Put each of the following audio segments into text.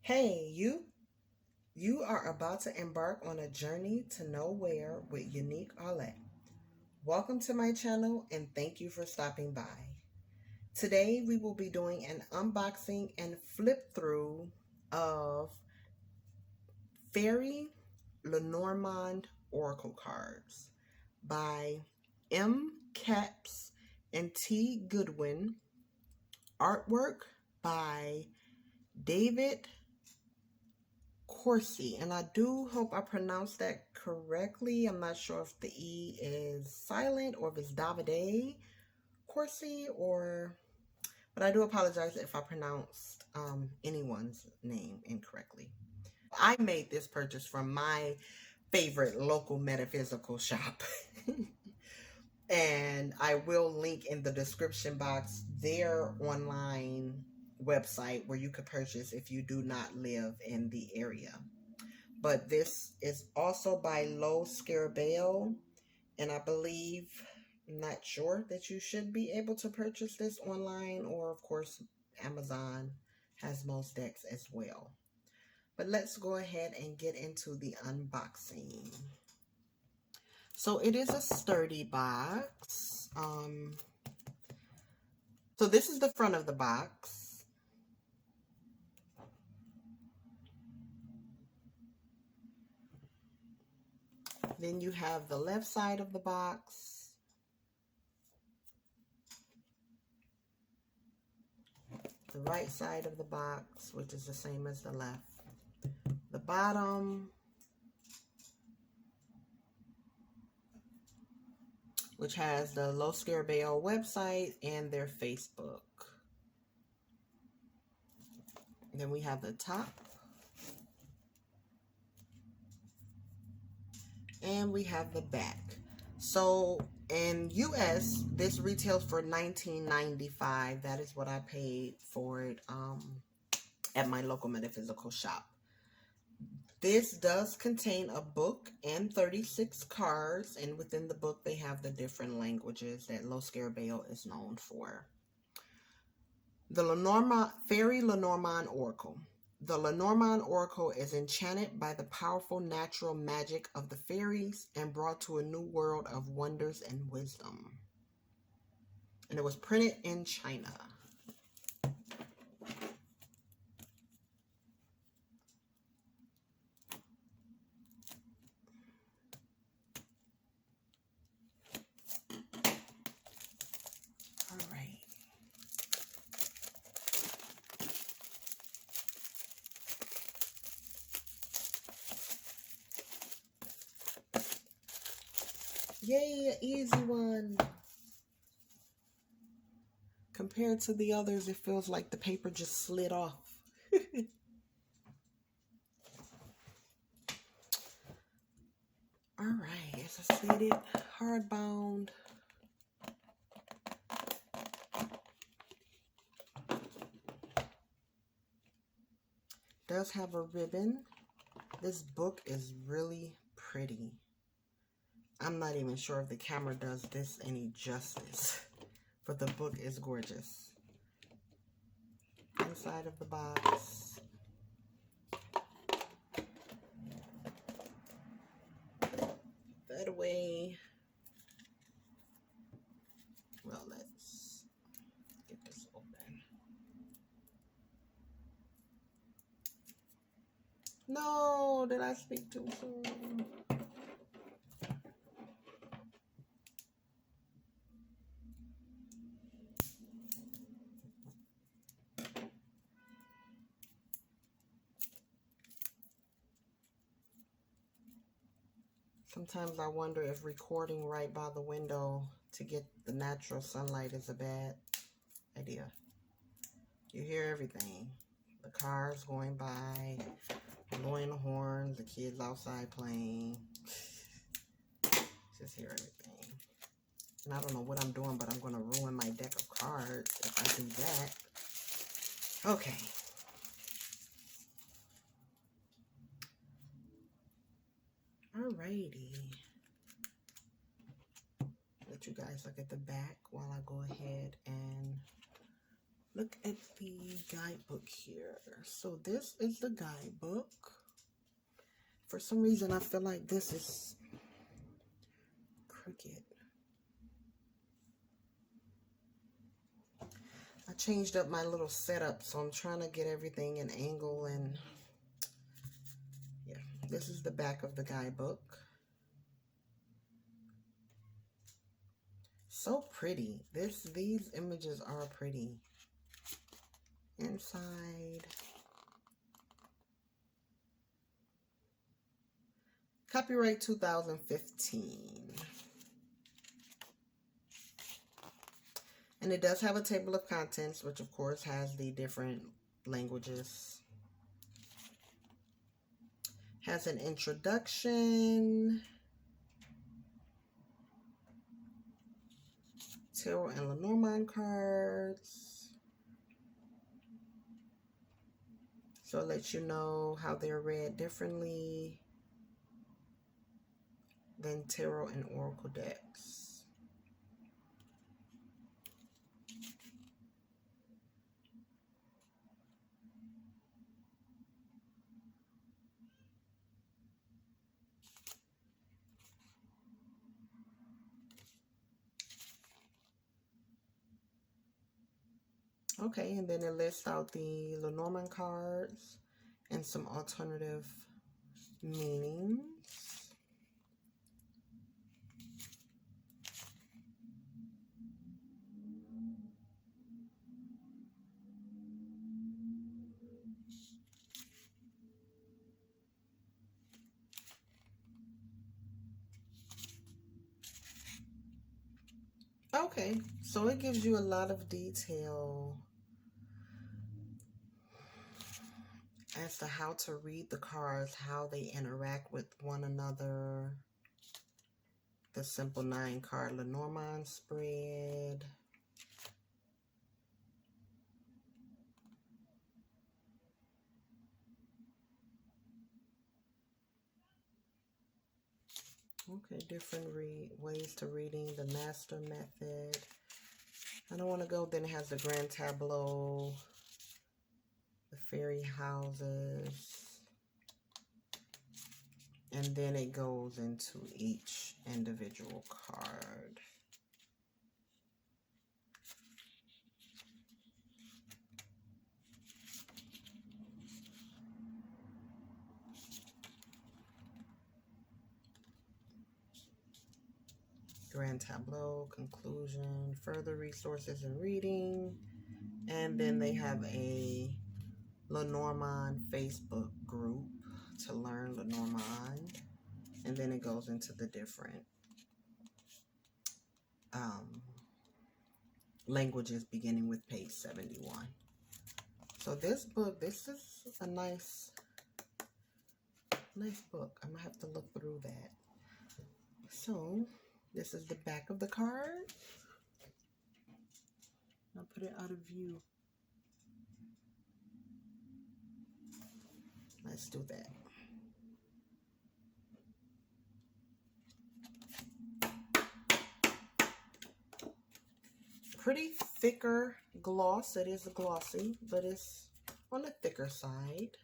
Hey, you are about to embark on a journey to nowhere with Unique Arlette. Welcome to my channel and thank you for stopping by. Today we will be doing an unboxing and flip through of Fairy Lenormand Oracle Cards by Katz and T. Goodwin. Artwork by Davide Corsi, and I do hope I pronounced that correctly. I'm not sure if the E is silent or if it's Davide Corsi but I do apologize if I pronounced anyone's name incorrectly. I made this purchase from my favorite local metaphysical shop. And I will link in the description box their online website where you could purchase if you do not live in the area. But this is also by Scarabeo, and I believe, I'm not sure that you should be able to purchase this online, or of course Amazon has most decks as well. But let's go ahead and get into the unboxing. So it is a sturdy box. So this is the front of the box. Then you have the left side of the box, the right side of the box, which is the same as the left, the bottom, which has the Scarabeo website and their Facebook. And then we have the top, and we have the back. So in US, this retails for $19.95. That is what I paid for it at my local metaphysical shop. This does contain a book and 36 cards, and within the book they have the different languages that Scarabeo is known for. The Fairy Lenormand Oracle. The Lenormand Oracle is enchanted by the powerful natural magic of the fairies and brought to a new world of wonders and wisdom. And it was printed in China. All right. Yay, an easy one. Compared to the others, it feels like the paper just slid off. All right, as I stated, hardbound. Does have a ribbon. This book is really pretty. I'm not even sure if the camera does this any justice, but the book is gorgeous. Inside of the box. That away. Well, let's get this open. No, did I speak too soon? Sometimes I wonder if recording right by the window to get the natural sunlight is a bad idea. You hear everything. The cars going by, blowing the horns, the kids outside playing. Just hear everything. And I don't know what I'm doing, but I'm going to ruin my deck of cards if I do that. Okay. Alrighty. Let you guys look at the back while I go ahead and Look at the guidebook here. So this is the guidebook. For some reason, I feel like this is crooked. I changed up my little setup, so I'm trying to get everything in angle, and yeah, this is the back of the guidebook. So pretty. These images are pretty. Inside. Copyright 2015. And it does have a table of contents, which of course has the different languages. Has an introduction. Tarot and Lenormand cards. So it lets you know how they're read differently than tarot and oracle decks. Okay, and then it lists out the Lenormand cards and some alternative meanings. Okay, so it gives you a lot of detail as to how to read the cards, how they interact with one another. The simple 9-card Lenormand spread. Okay, different ways to reading the master method. I don't want to go. Then it has the grand tableau, the fairy houses, and then it goes into each individual card. Grand tableau, conclusion, further resources and reading, and then they have a Lenormand Facebook group to learn Lenormand, and then it goes into the different languages beginning with page 71. So this book, this is a nice book. I'm gonna have to look through that. So this is the back of the card. I'll put it out of view. Let's do that. Pretty thicker gloss. It is glossy, but it's on the thicker side.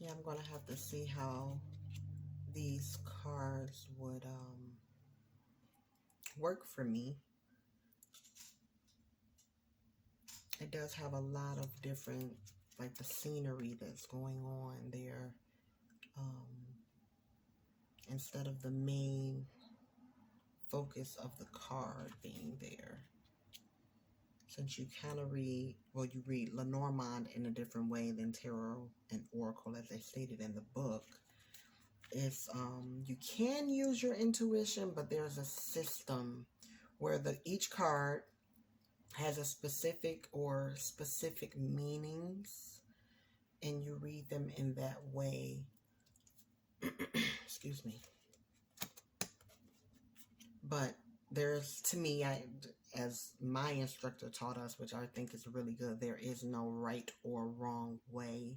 Yeah, I'm going to have to see how these cards would work for me. It does have a lot of different, like the scenery that's going on there. Instead of the main focus of the card being there. since you kind of read, well, you read Lenormand in a different way than tarot and oracle as they stated in the book, is you can use your intuition, but there's a system where each card has a specific or specific meanings, and you read them in that way. Excuse me. But there's, to me, as my instructor taught us, which I think is really good, there is no right or wrong way,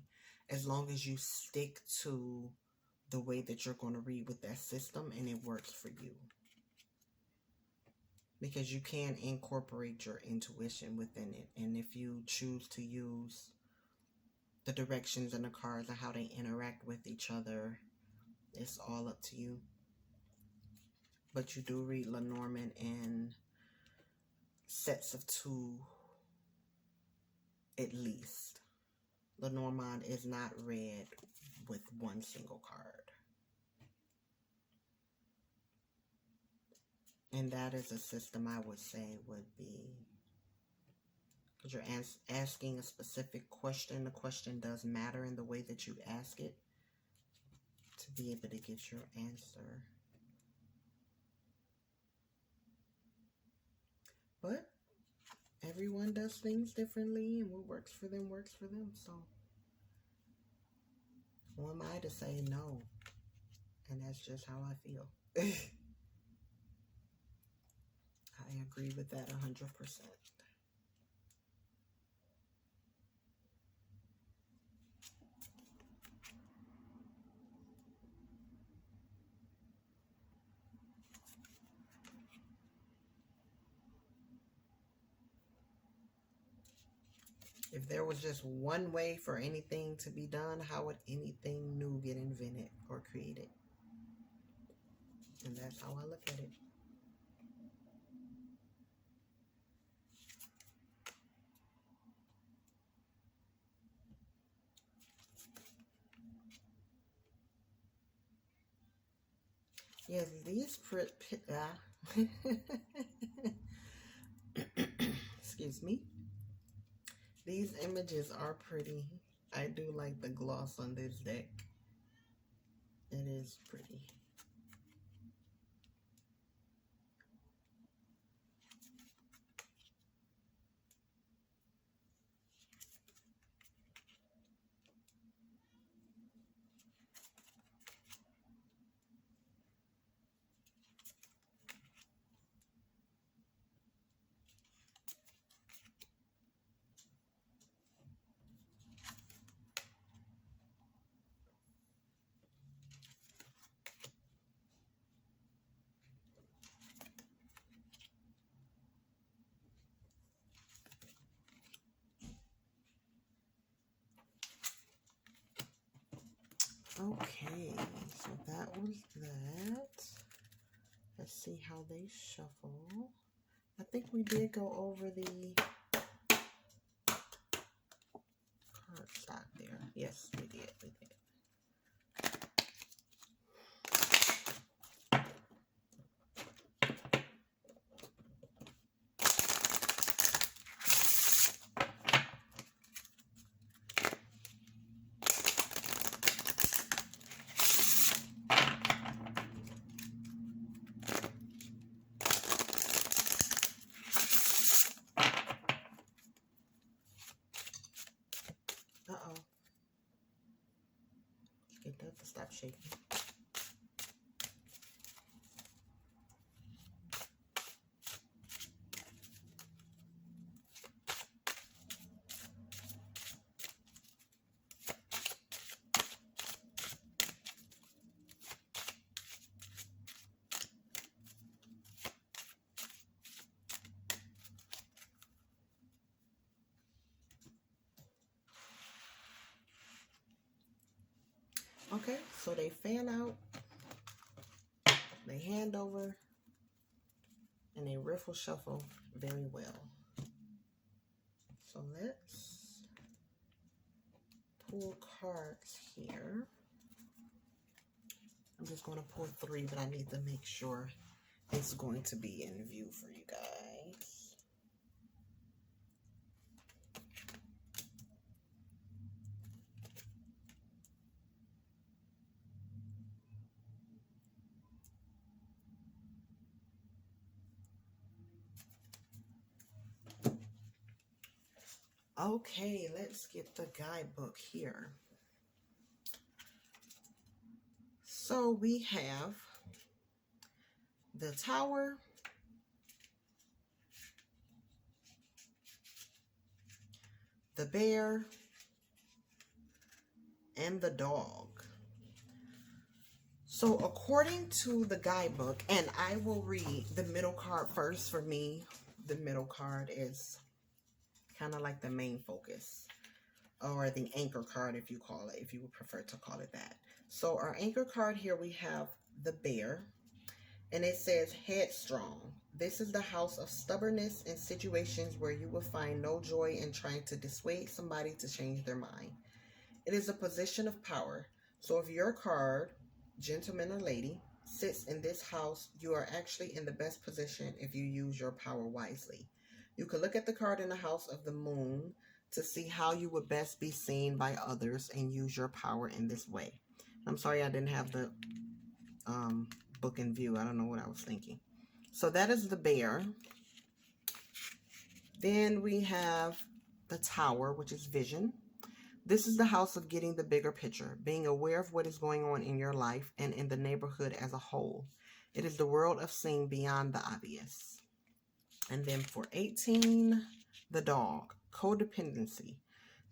as long as you stick to the way that you're going to read with that system and it works for you. Because you can incorporate your intuition within it. And if you choose to use the directions in the cards and how they interact with each other, it's all up to you. But you do read Lenormand in sets of 2 at least. Lenormand is not read with one single card. And that is a system I would say would be, because you're asking a specific question. The question does matter in the way that you ask it to be able to get your answer. But everyone does things differently, and what works for them works for them. So who am I to say no? And that's just how I feel. I agree with that 100%. If there was just one way for anything to be done, how would anything new get invented or created? And that's how I look at it. Yeah, these excuse me. These images are pretty. I do like the gloss on this deck. It is pretty. Okay, so that was that. Let's see how they shuffle. I think we did go over the card stock there. Yes, we did. We did. Uh-oh. Let's get that to stop shaking. Okay, so they fan out, they hand over, and they riffle shuffle very well. So let's pull cards here. I'm just going to pull 3, but I need to make sure it's going to be in view for you guys. Okay, let's get the guidebook here. So we have the Tower, the Bear, and the Dog. So according to the guidebook, and I will read the middle card first. For me, the middle card is kind of like the main focus, or the anchor card if you call it, if you would prefer to call it that. So our anchor card here, we have the Bear, and it says headstrong. This is the house of stubbornness and situations where you will find no joy in trying to dissuade somebody to change their mind. It is a position of power. So if your card, gentleman or lady, sits in this house, you are actually in the best position if you use your power wisely. You could look at the card in the house of the moon to see how you would best be seen by others and use your power in this way. I'm sorry I didn't have the book in view. I don't know what I was thinking. So that is the Bear. Then we have the Tower, which is vision. This is the house of getting the bigger picture, being aware of what is going on in your life and in the neighborhood as a whole. It is the world of seeing beyond the obvious. And then for 18, the Dog, codependency.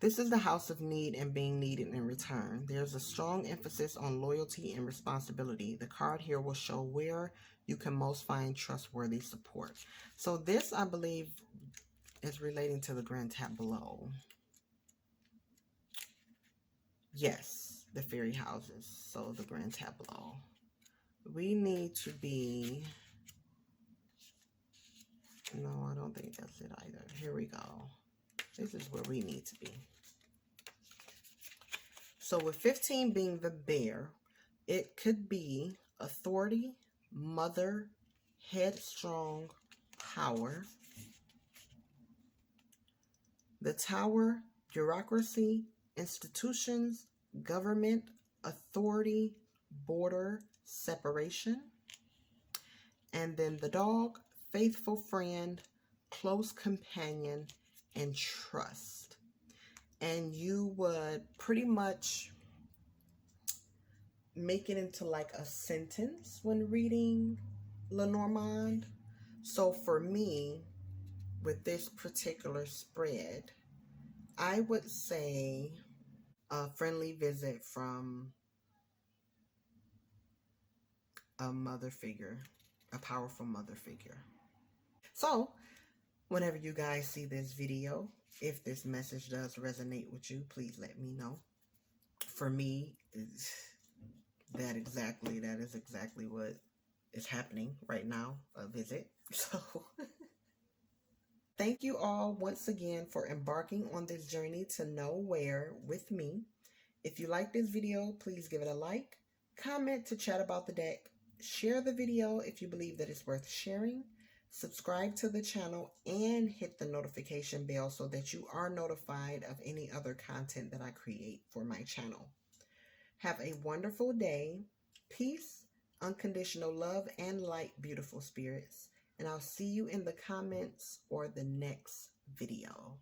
This is the house of need and being needed in return. There's a strong emphasis on loyalty and responsibility. The card here will show where you can most find trustworthy support. So this, I believe, is relating to the grand tab below. Yes, the fairy houses. So the grand tableau. We need to be... No, I don't think that's it either. Here we go. This is where we need to be. So with 15 being the Bear, it could be authority, mother, headstrong, power. The Tower, bureaucracy, institutions, government, authority, border, separation. And then the Dog, faithful friend, close companion, and trust. And you would pretty much make it into like a sentence when reading Lenormand. So for me, with this particular spread, I would say a friendly visit from a mother figure, a powerful mother figure. So whenever you guys see this video, if this message does resonate with you, please let me know. For me, that is exactly what is happening right now, a visit. So thank you all once again for embarking on this journey to know where with me. If you like this video, please give it a like, comment to chat about the deck, share the video if you believe that it's worth sharing, subscribe to the channel, and hit the notification bell so that you are notified of any other content that I create for my channel. Have a wonderful day. Peace, unconditional love, and light, beautiful spirits. And I'll see you in the comments or the next video.